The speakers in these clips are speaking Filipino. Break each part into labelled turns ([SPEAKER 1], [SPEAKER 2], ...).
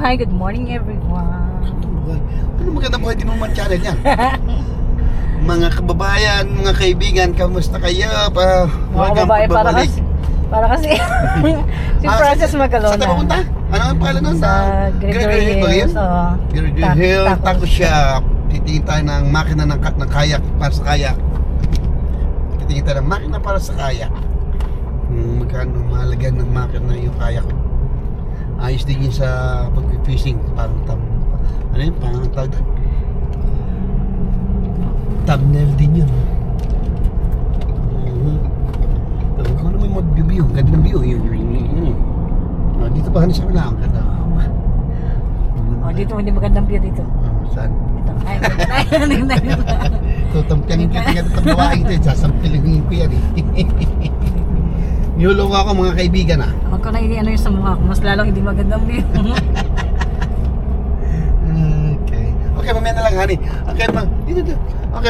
[SPEAKER 1] hi, good morning everyone.
[SPEAKER 2] Ano magandang buhay din naman channel yan? Mga kababayan, mga kaibigan, kamusta kayo?
[SPEAKER 1] Mga babae para kasi si Frances Magalona.
[SPEAKER 2] Saan tayo pupunta? Ano ang pangalan nun?
[SPEAKER 1] Sa Gregory Hills.
[SPEAKER 2] Gregory Hills Taco Shop. Titingin tayo ng makina ng kayak para sa kayak. Titingin tayo ng makina para sa kayak. Magkano mahalaga ng makina yung kayak. Ayos din yun sa pag-fishing. Parang ano yun? Parang tawag doon? Thumbnail din yun. Kung ano may mag-view, ganda ng view yun. Dito pa siya wala ang ganda.
[SPEAKER 1] Dito hindi magandang view dito.
[SPEAKER 2] Saan?
[SPEAKER 1] Dito. Ay, maganda.
[SPEAKER 2] So, tampiyangin ka tingnan itong bawain ito. Sasampilingin ko yan eh. Nihulong ako mga kaibigan ah.
[SPEAKER 1] Huwag ko na ano yung sa mukha ko. Mas lalong hindi magandang view.
[SPEAKER 2] Okay, mamaya na lang, honey. Okay,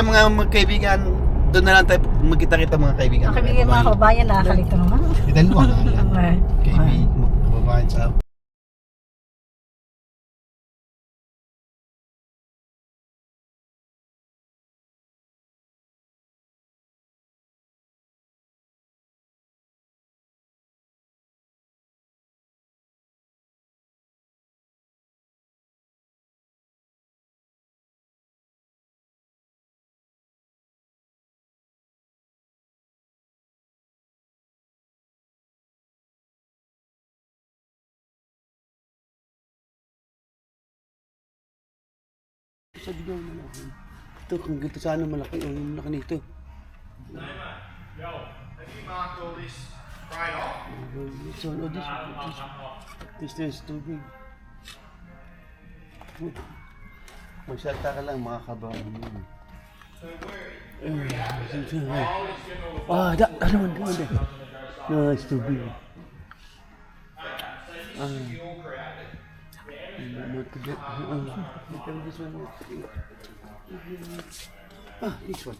[SPEAKER 2] mga kaibigan, doon na lang tayo magkita-kita mga kaibigan.
[SPEAKER 1] Ang kaibigan mga kababayan, nakakalito naman.
[SPEAKER 2] Dalawa nga lang. Kaibigan, mga kababayan sa digaw na lang. Ito, kung ganito sana malaki. Yung malaki nito.
[SPEAKER 3] Yo, have you marked all this right off?
[SPEAKER 2] This is too big. Magsalta ka lang mga kababayan.
[SPEAKER 3] So where is it?
[SPEAKER 2] Ano man. No, it's too big.
[SPEAKER 3] Fuel created.
[SPEAKER 2] This one. This one.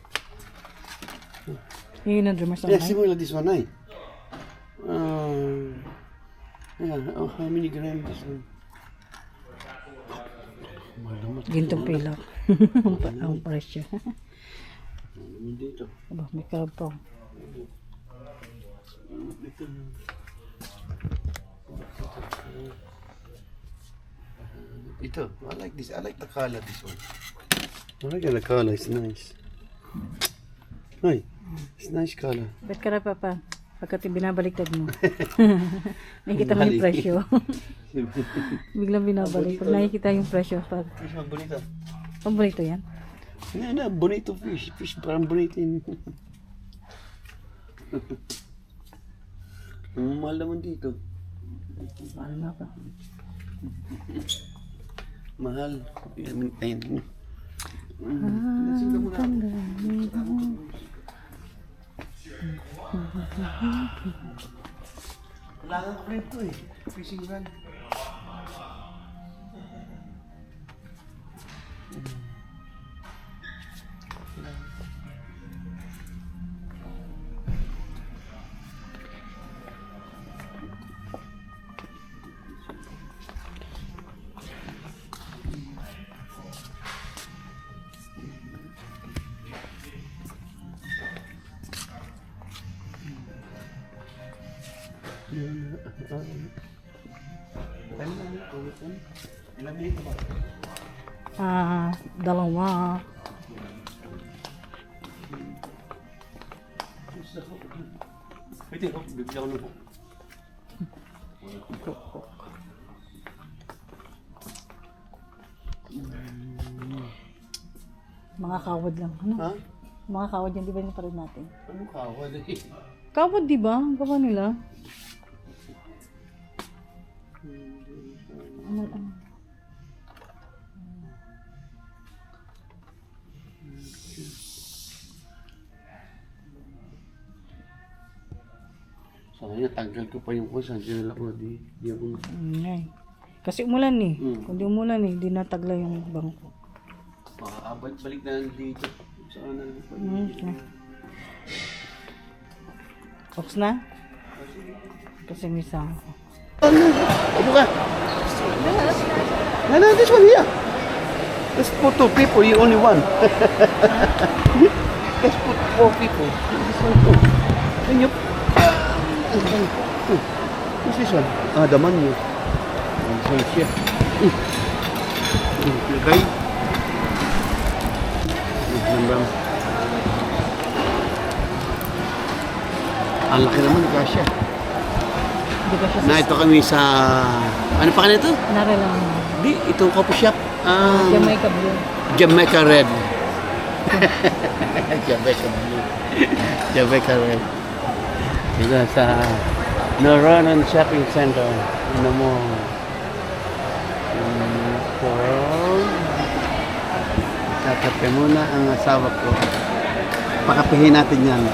[SPEAKER 1] Yun ang drummer sa
[SPEAKER 2] Yeah, similar this one, ay. How many grams this one?
[SPEAKER 1] Gintong pilak. Ang presyo.
[SPEAKER 2] Dito.
[SPEAKER 1] Aba, may karapong.
[SPEAKER 2] Ito, I like this. I like the color, this one. I like the color, it's nice. Ay, it's nice color.
[SPEAKER 1] Ba't ka na papa? Pagkat binabaliktad mo. Nakikita mo yung presyo. Biglang binabalik. Pag nakikita yung presyo.
[SPEAKER 2] Fish one bonito.
[SPEAKER 1] Paborito yan.
[SPEAKER 2] Bonito fish. Fish parang bonito yun. Ang mahal naman dito.
[SPEAKER 1] Ano na pa?
[SPEAKER 2] Mahal. Ayun. Wala kang crib to eh. Fishing rod. Ilan dito ba?
[SPEAKER 1] Dalawa.
[SPEAKER 2] Pwede ko, bibigyan ko na po.
[SPEAKER 1] Mga kawad lang. Ano?
[SPEAKER 2] Ha?
[SPEAKER 1] Mga kawad yan, di ba yung parin natin?
[SPEAKER 2] Anong kawad eh?
[SPEAKER 1] Kawad, di ba? Ang gawa nila. Ano?
[SPEAKER 2] Sayang, tanggal ko pa yung kusa. Diyan lang ko, di ako.
[SPEAKER 1] Kasi umulan eh. Kung di umulan eh, di natagla yung bangko.
[SPEAKER 2] Balik na dito. Saan na?
[SPEAKER 1] Ox na? Kasi may sangko.
[SPEAKER 2] Ano ka? No, this one here. Let's put 2 people, you only one. Let's put 4 people. This one too. And you... What's this one? Ah, the menu. This one here. Okay. Ang laki naman, kasya.
[SPEAKER 1] Di ba siya
[SPEAKER 2] Na ito kami sa... Ano pa kanito?
[SPEAKER 1] Nara lang.
[SPEAKER 2] Di, itong coffee shop.
[SPEAKER 1] Jamaica Blue.
[SPEAKER 2] Jamaica Red. Jamaica Blue. Jamaica Red. Dito sa Noronon Shopping Center. Ano mo? So, kakape muna ang asawa ko. Pakapihin natin yan.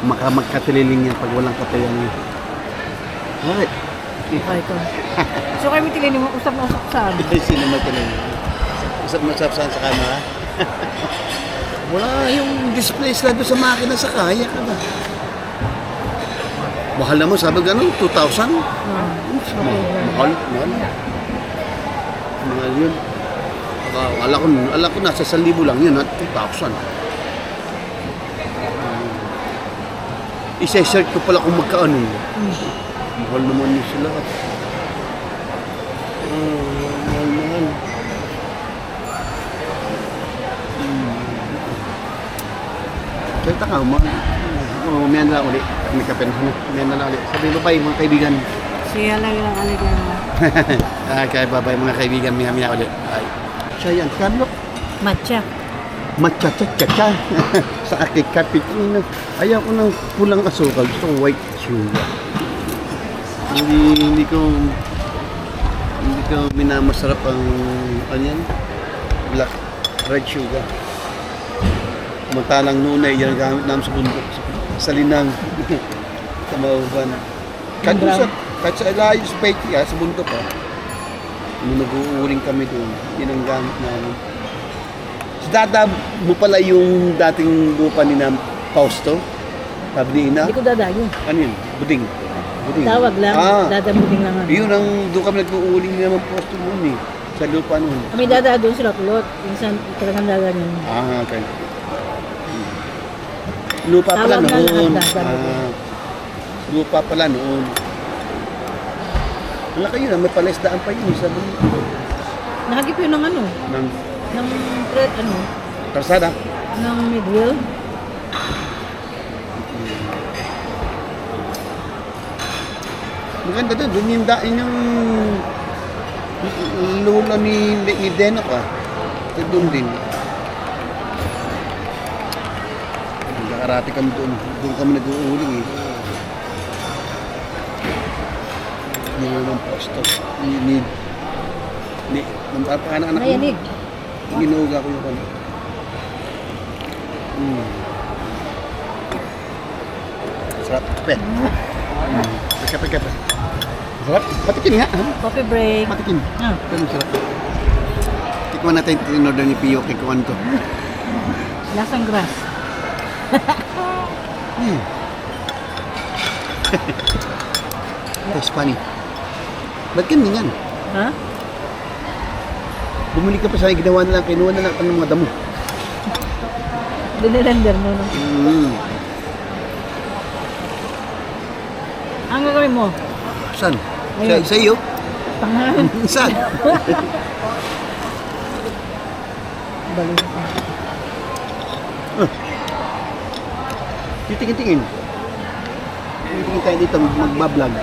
[SPEAKER 2] Magkatililing yan pag walang kape yan. Alright.
[SPEAKER 1] Okay ko. So kayo tilinin mo, usap na usap saan?
[SPEAKER 2] Sino magkaliling? Usap saan sa camera? Wala yung display sila doon sa makina sa kaya ka ba? Mahal naman, sabi gano'n, 2,000? Mahal. Mahal yun. Ala ko nasa 1,000 lang yun, 2,000. Isa-search ko pala kung magkaano. Mahal naman yun sila. Mahal. Kaya ka, umiyan na lang ulit. May kape na. Umiyan na lang ulit. Sabi ba mga kaibigan?
[SPEAKER 1] Siya lang aligan mo.
[SPEAKER 2] Kaya babay mga kaibigan, miya ulit. Ay. Siya yan, Carlo.
[SPEAKER 1] Matcha.
[SPEAKER 2] Matcha-cha-cha-cha. Sa aking cappuccino. Ayaw ko ng pulang asukal. Gusto ko white sugar. Hindi ko minamasarap ang ano yan? Black red sugar. Samantalang noon ay yan ang gamit namin sa bundok. Sa Linang. Sa Mauban. Kahit sa Elias Bakery, sa bundok pa. Nung nag-uuring kami doon, yun ang gamit namin. Si Dada mo pala yung dating lupa ni na Fausto? Sabi ni Ina?
[SPEAKER 1] Hindi ko dadayo.
[SPEAKER 2] Ano yun? Buding.
[SPEAKER 1] Tawag lang, dadamuding lang.
[SPEAKER 2] Yun ang doon kami nag-uuling ni naman Fausto noon eh. Sa lupa noon.
[SPEAKER 1] Kami dada doon sila kulot. Minsan talagang dada yun.
[SPEAKER 2] Okay. Lupa pala
[SPEAKER 1] Tawag na
[SPEAKER 2] noon.
[SPEAKER 1] lang,
[SPEAKER 2] Lupa pala noon. Wala kayo na, may palesdaan pa yun. Sabi
[SPEAKER 1] Nakagip yun ng ano? Ng bread,
[SPEAKER 2] Karsada?
[SPEAKER 1] ng midwheel.
[SPEAKER 2] Maganda doon. Doon yung daan yung lula ni Denok ah. Doon din. Nakakarati kami doon. Doon kami nag-uuling eh. Yung posto. Ni anak-anak
[SPEAKER 1] Nayanig.
[SPEAKER 2] Ginuga ko yung kanya. Sarap. Kape. Kape. Sarap. Patikin nga.
[SPEAKER 1] Coffee break.
[SPEAKER 2] Patikin.
[SPEAKER 1] Ah.
[SPEAKER 2] Pero sarap. Tikman natin ito in order ni Pio kay kuwan to.
[SPEAKER 1] Lasang grass.
[SPEAKER 2] That's funny. Ba't ganyan yan?
[SPEAKER 1] Ha?
[SPEAKER 2] Bumili ka pa sa ginawa na lang, kinuha na lang ng mga damo.
[SPEAKER 1] Dinirender mo. No? Ang gagawin mo?
[SPEAKER 2] Saan?
[SPEAKER 1] Ayun.
[SPEAKER 2] Sa iyo?
[SPEAKER 1] Pangalan.
[SPEAKER 2] Saan?
[SPEAKER 1] Balik.
[SPEAKER 2] Titingin-tingin. Titingin tayo dito, magbablog.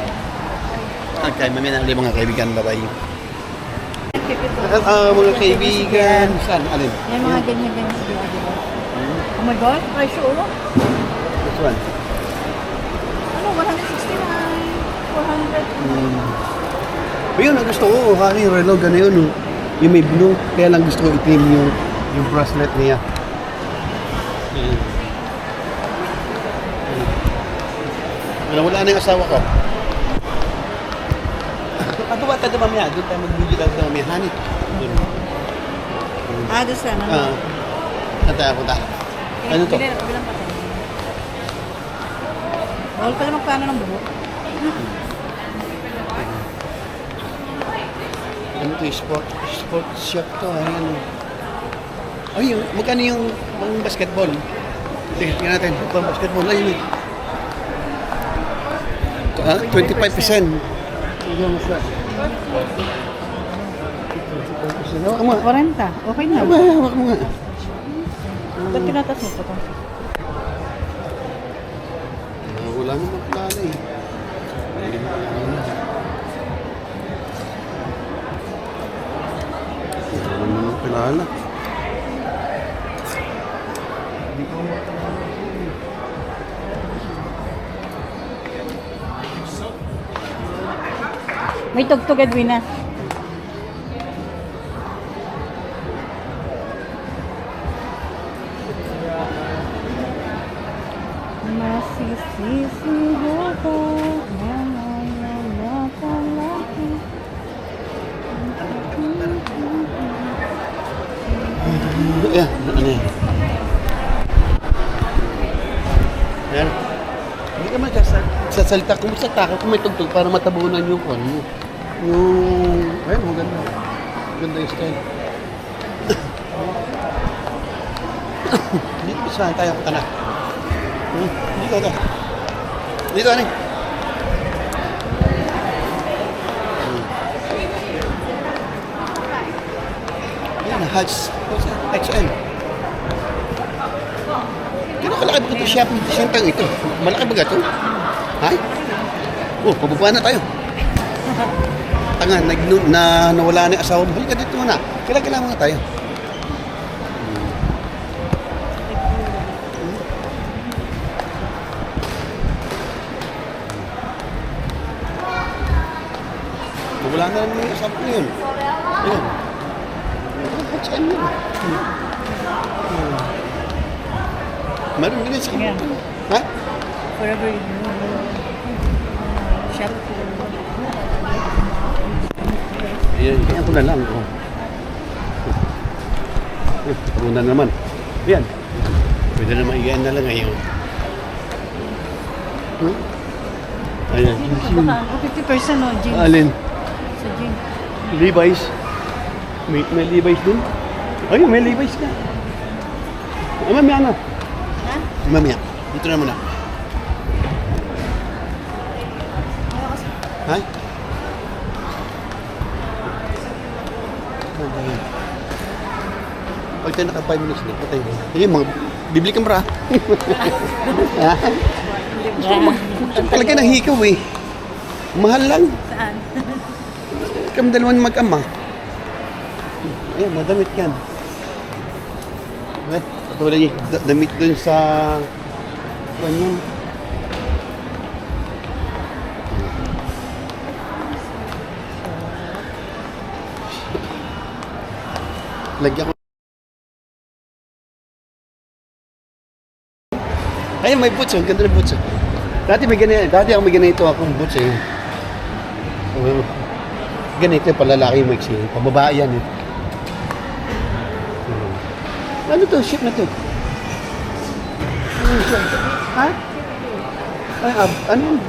[SPEAKER 2] Okay, mamaya na mga kaibigan, bye-bye. Mga kaibigan, saan? Alin?
[SPEAKER 1] Yan mga ganyan-ganyan. Oh my God, presyo ulo.
[SPEAKER 2] This one.
[SPEAKER 1] Ano, 169, 400.
[SPEAKER 2] Ayun, ang gusto ko, yung relog, ano yun, yung may blue, kaya lang gusto ko itim yung bracelet niya. Wala na yung asawa ko. Ato ba tayo mamaya? Doon tayo mag-video daw sa mamaya. Hani? Doon.
[SPEAKER 1] Doon sa ano?
[SPEAKER 2] Saan tayo punta? Ano to?
[SPEAKER 1] Bilang pa tayo. Bawal pala magplano ng buhok.
[SPEAKER 2] Ano to, sport shop to, ayan. Ay, magkano yung basketball? Tingnan natin, pang basketball, ayun. 25%. Yung mas hawak mo.
[SPEAKER 1] 40. Okay na.
[SPEAKER 2] Hawak mo nga.
[SPEAKER 1] Ba't tinatas mo pa to?
[SPEAKER 2] Wala naman plano eh. Wala naman plano.
[SPEAKER 1] May tugtog, Edwina. Masisisi ako, nangangalaki.
[SPEAKER 2] Ayan, ano yan? Ayan. Hindi ka magsasalita. Kumusta taka kung may tugtog para matabunan yung kwan mo. Ayun, maganda. Maganda yung style. Dito saan tayo punta na? Dito ito. Dito ano? Ayan, HL. Gano'n kalaki ba ito shopping center ito? Malaki ba ito? Hay? Oh, pababa na tayo. Tanga, nawala na yung asawa mo. Halika dito muna. Kailangan muna tayo. Wala na naman yung asawa ko yun. Ayun. Saan yun? Meron din sa
[SPEAKER 1] Ayan.
[SPEAKER 2] Ha?
[SPEAKER 1] Forever you shop.
[SPEAKER 2] Ayan, kaya ko na lang. Oh. Una naman. Ayan. Pwede naman iyan na lang ngayon. Ayan.
[SPEAKER 1] Baka 50% no, jeans.
[SPEAKER 2] Alin?
[SPEAKER 1] Sa jeans.
[SPEAKER 2] Levi's. May Levi's dun? Ay, may Levi's ka. Mamaya na.
[SPEAKER 1] Ha?
[SPEAKER 2] Mamaya. Dito na muna. Ha? Pag tayo naka 5 minutes na, patay mo. Sige, bibili kang bra. Ha? Talaga nahikaw eh. Mahal lang.
[SPEAKER 1] Saan?
[SPEAKER 2] Kami dalawan mag-ama. Ayan, madamit yan. Eh, katulad niya, damit dun sa... Ganyan. Lagyan ko. Ayun, may boots. Ang ganda ng boots. Dati ako may ganito akong boots eh. Ganito yung palalaki yung maiksi. Pababae yan eh. Ano to? Ship na to? Ha? Ay, ano?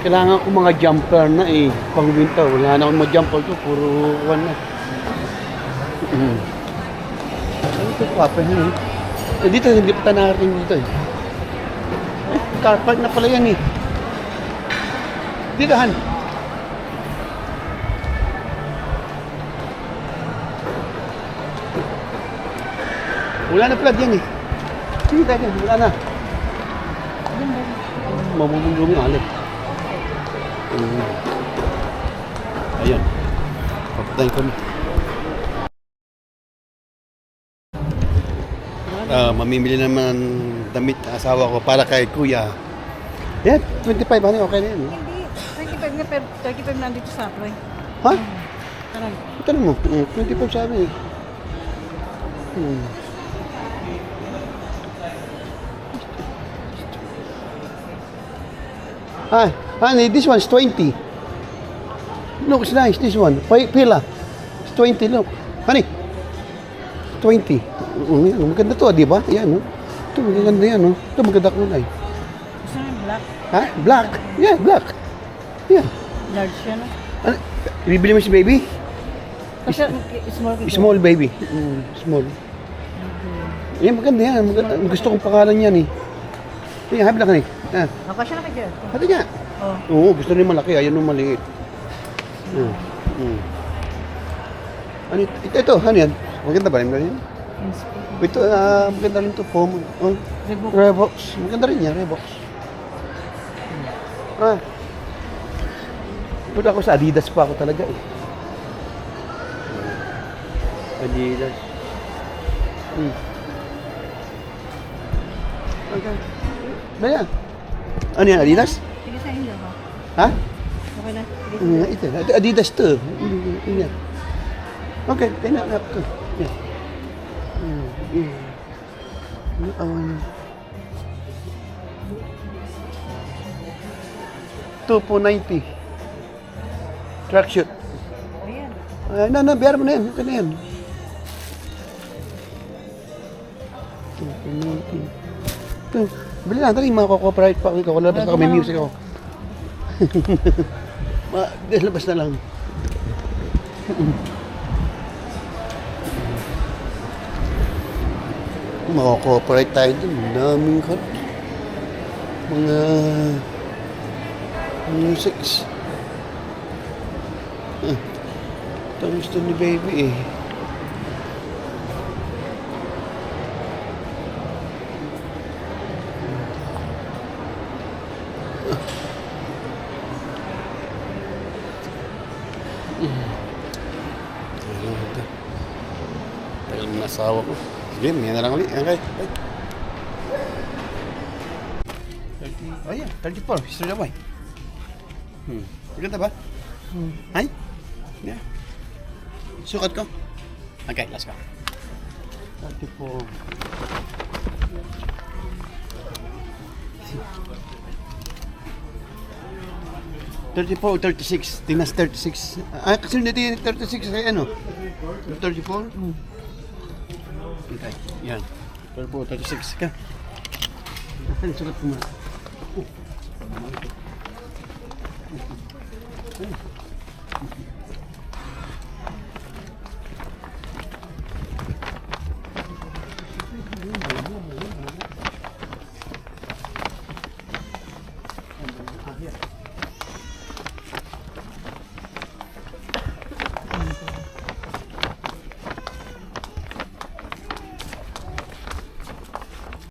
[SPEAKER 2] Kailangan ko mga jumper na eh. Pang winter. Wala na akong mga jumper to. Puro one na. Ano ito? Papa yan eh. Dito, hindi pa tayo nakarating dito eh. Car park na pala yan eh. Dito, Han. Wala na pala yan eh. Sige tayo, wala na. Mamumulong yung alip. Ayan. Papatayin kami. Mamimili naman damit na asawa ko para kay kuya. Yan, 25 ano, okay na yan.
[SPEAKER 1] Hindi. 35 na, pero 35 na dito sa Aproy.
[SPEAKER 2] Ha?
[SPEAKER 1] Taray.
[SPEAKER 2] Ito mo, 25 sabi eh. Hi, honey, this one's 20. Looks nice, this one. Pila. It's 20, look. Honey, 20. Maganda to, di ba? Yan, no? Ito, maganda yan, no? Ito, maganda kulay.
[SPEAKER 1] Gusto mo yung black?
[SPEAKER 2] Ha? Black. Yeah, black. Yeah.
[SPEAKER 1] Large siya, no?
[SPEAKER 2] Ano? Bibili mo si baby?
[SPEAKER 1] Kasi small kito.
[SPEAKER 2] Small baby. Small. Yan, maganda yan. Gusto kong pangalan yan eh. Tingnan, habla ka ni. Ah,
[SPEAKER 1] Nakasya na kayo.
[SPEAKER 2] hati nga.
[SPEAKER 1] Oh.
[SPEAKER 2] Oo, gusto rin malaki. Ayaw nung maliit. Ano ito? Ano yan? Maganda ba rin ba yan? Ito, maganda rin ito. Foam. Oh. Reeboks. Maganda rin yan, Reeboks. Ito ako sa Adidas pa ako talaga eh. Adidas. Okay. Ba yan? Ano yan, Adidas?
[SPEAKER 1] Sige sa inyo, ha?
[SPEAKER 2] Ha?
[SPEAKER 1] Okay na. Sige.
[SPEAKER 2] Ito, Adidas to. Yan. Okay, tinanap to. Yan. Awan. 2.90. Tracksuit.
[SPEAKER 1] Ayan.
[SPEAKER 2] Biar mo na yan. Okay na yan. 2.90. Ito, bili na. Dali, makakooperate pa ako. Labas ako, may music ako. Labas na lang. Makakooperate tayo dun. Daming kat. Mga musics. Ito ang gusto ni baby eh. Tagal mo na asawa ko. Sige, may na lang ulit. Okay. Ayan, 34. History na ba? Maganda ba? Ay? Yeah. Sukat ko? Okay, let's go. 34. 34 o 36? Tingnan sa 36. Kasi hindi 36 kaya ano? 34? Okay, yan. 34, 36 ka. Ano, sukat ko muna.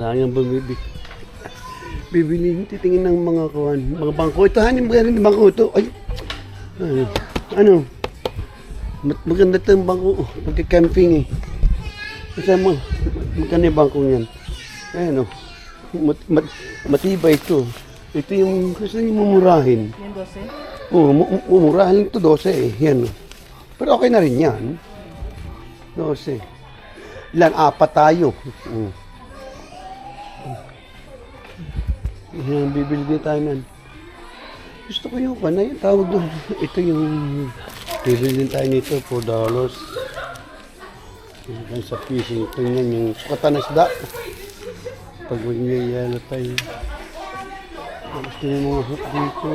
[SPEAKER 2] Sayang bibili, titingin ng mga kuhan, mga bangko. Ito, hanin mo rin bangko ito. Ay, ano? Maganda ito yung bangko. Pagka-camping eh. Kasi magkano yung bangko yan? Ayan o. Matibay ito. Ito yung gusto yung mumurahin.
[SPEAKER 1] Yan 12?
[SPEAKER 2] Oo, mumurahin ito 12 eh. Yan o. Pero okay na rin yan. 12. Ilan? 4 tayo. Yan, bibili din tayo nan. Gusto ko yung kanay, yung tawag doon. Ito yung bibili din tayo nito, $4. Yan sa fishing. Ito yan, yung sukatan na isda. Pag magyayalo tayo. Gusto yung mga hook dito.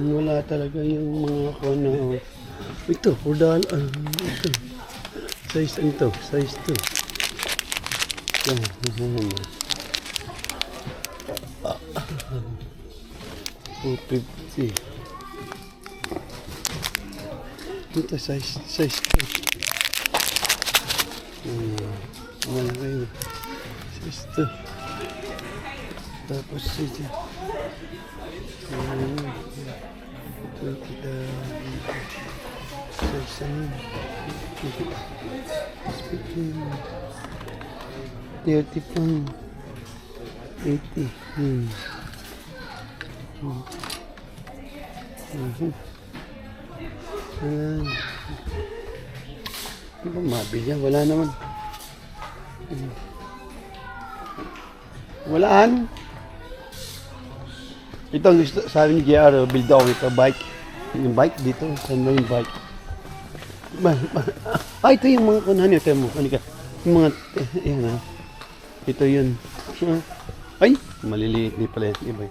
[SPEAKER 2] Wala talaga yung mga kana. Ito, $4. Ito. Size ano to? Size 2. 250. Ito size 2. Malaki. Size 2. Tapos ito. Ito kita. Size ano. 30 pang 80. Ano ba mabili yan? Wala naman. Walaan. Ito ang gusto, sabi ni JR, build ako ito, bike. Yung bike dito, saan mo yung bike? Ito yung mga kunahan ito mo. Ano ka? Yung mga, yan ha. Ito yun. Ay! Maliliit din pala yung iba.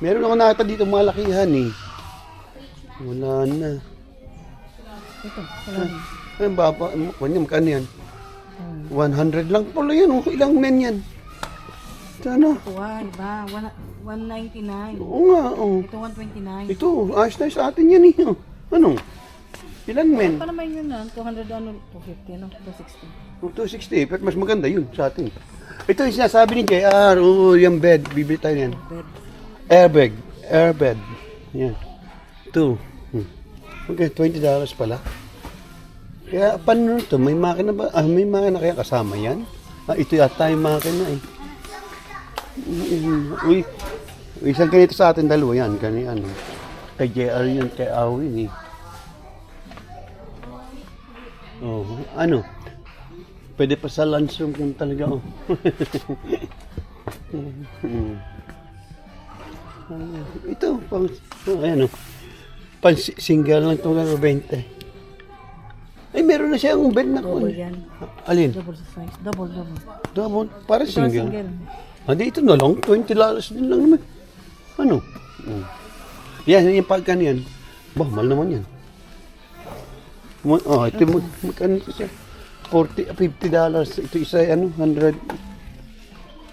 [SPEAKER 2] Meron ako nakita dito malakihan eh. Wala na.
[SPEAKER 1] Ito, wala din.
[SPEAKER 2] Ay, baba. Magkano yan? 100 lang pala yan. Oh. Ilang men yan? Ano?
[SPEAKER 1] Ito, iba. 199.
[SPEAKER 2] Oo nga. Oh.
[SPEAKER 1] Ito, 129.
[SPEAKER 2] Ito, ayos na sa atin yan eh. Oh. Ano? Ilan men?
[SPEAKER 1] Pa naman yun na, 200 ano, 250, no? 260.
[SPEAKER 2] 260. Pero mas maganda yun sa atin. Ito yung sinasabi ni JR. Oo, yung bed. Bibili tayo yan.
[SPEAKER 1] Bed.
[SPEAKER 2] Airbed. Yan. Ito. Okay, $20 pala. Kaya paano ito? May makina ba? May makina kaya kasama yan? Ito yata yung makina eh. Uy, isang ganito sa atin dalawa yan. Kani ano. Kay JR yun, kay Awin eh. Oh, ano? Pwede pa sa lunch room kung talaga oh. Ito, pang, ayan o. Pang single lang ito lang 20. Ay, meron na siyang bed na
[SPEAKER 1] Double
[SPEAKER 2] kun.
[SPEAKER 1] yan.
[SPEAKER 2] Alin?
[SPEAKER 1] Double sa size. Double.
[SPEAKER 2] Double, para
[SPEAKER 1] Ito
[SPEAKER 2] single.
[SPEAKER 1] single.
[SPEAKER 2] Dito na lang, $20 din lang naman. Ano? Yan, yung pagkan yan. Bah, mahal naman yan. Oh, ito magkano ito siya? $50. Ito isa, ano, 100.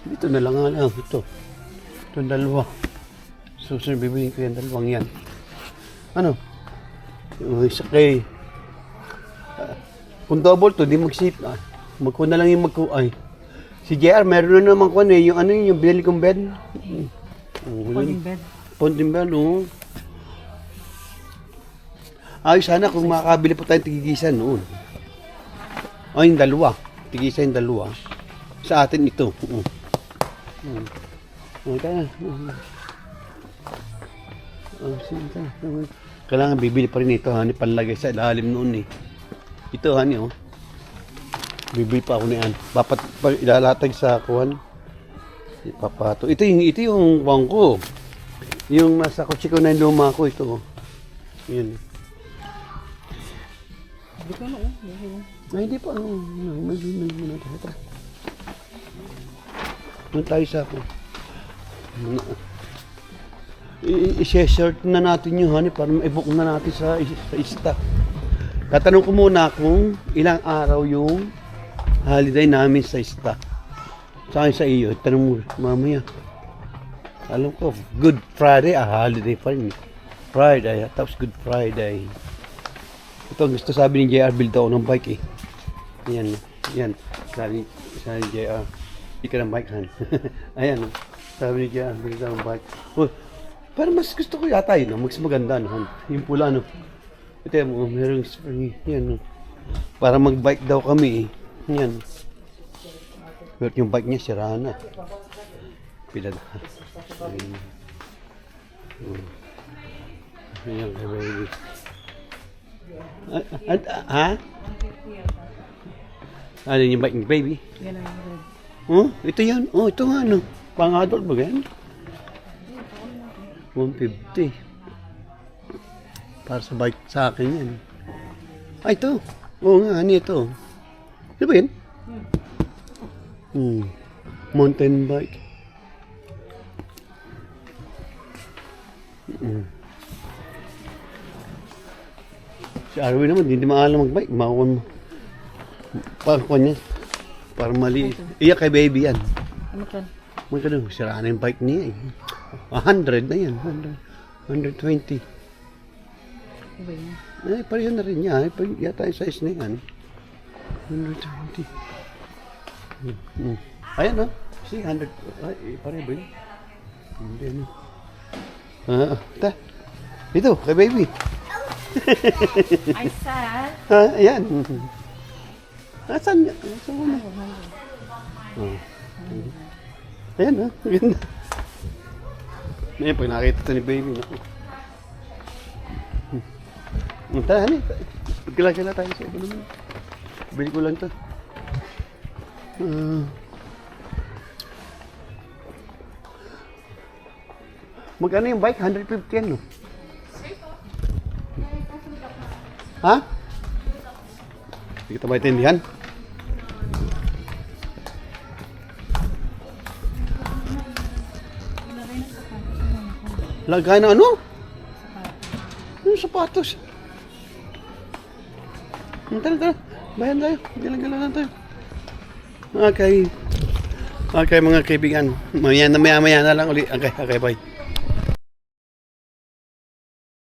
[SPEAKER 2] Dito na lang nga lang. Ito. Itong dalawa. Susunod, bibili ko yung dalawang yan. Ano? Yung isa kay... kung double to, di mag-sip. Magkuna lang yung magkuay. Si JR, meron na naman ko ano yung ano yung binili kong bed.
[SPEAKER 1] Folding bed.
[SPEAKER 2] Folding bed, oo. Ayos sana kung makakabili po tayong tigigisan noon. Ay, yung dalawa. Tigisan yung dalawa. Sa atin ito. Kailangan bibili pa rin ito, hani, panlagay sa ilalim noon eh. Ito, hani, oh. Bibili pa ako niyan. Dapat ilalatag sa kuwan. Ipapato. Ito yung bangko. Yung nasa kotse ko na yung luma ko, ito. Yan.
[SPEAKER 1] Hindi ko
[SPEAKER 2] Ay, hindi pa. May muna tayo. Doon tayo sa ako. I-share na natin yung honey para ma-book na natin sa stock. Tatanong ko muna kung ilang araw yung holiday namin sa stock. Sa akin sa iyo, tanong mo mamaya. Alam ko, Good Friday, holiday pa rin. Friday, tapos Good Friday. Ito ang gusto sabi ni JR, build ako ng bike eh. Yan. Sabi ni JR, hindi ka ng bike, han. Ayan, sabi ni JR, build ako ng bike. Oh, parang mas gusto ko yata yun, mas maganda, no, han. Yung pula, no. Ito yan, merong spring, yan, no. Para mag-bike daw kami eh. Yan. Pero yung bike niya, sira na. Pilad. Ayan, baby. Ha? Ano yung bike ni baby?
[SPEAKER 1] Yan ang red.
[SPEAKER 2] Oh, ito yan. Oh, ito nga ano. Pang-adult ba yan? 150. Para sa bike sa akin yan. Ay, ito. Oo nga, ano ito? Ano ba yan? Mountain bike. Si Arwin naman, hindi maalam mag-bike. Makakon mo. Pagkakon niya. Parang mali. Iya kay baby yan.
[SPEAKER 1] Ano kan?
[SPEAKER 2] Magkano, sira na yung bike niya eh. 100 na yan. 120.
[SPEAKER 1] Iba yan.
[SPEAKER 2] Ay, pareho na rin niya. Ay, yata yung size na yan. 120. Ayan, no? See, 100. Ay, pareho ba yun? Hindi, ano. Ito, kay baby.
[SPEAKER 1] Ay, sad.
[SPEAKER 2] Ayan. Saan niya? Saan mo na? Ayan, ha? Ganda. Ayan, pag nakita ito ni baby, naku. Tara, hani. Pagkala-kala tayo sa iba naman. Bili ko lang ito. Magkano yung bike? 150 yan, no? Ha? Hindi kita maintindihan? Lagay na ano? Yung sapatos. Tara. Bayan tayo. Gala-gala na tayo. Okay. Okay mga kaibigan. Maya na lang uli. Okay, bye.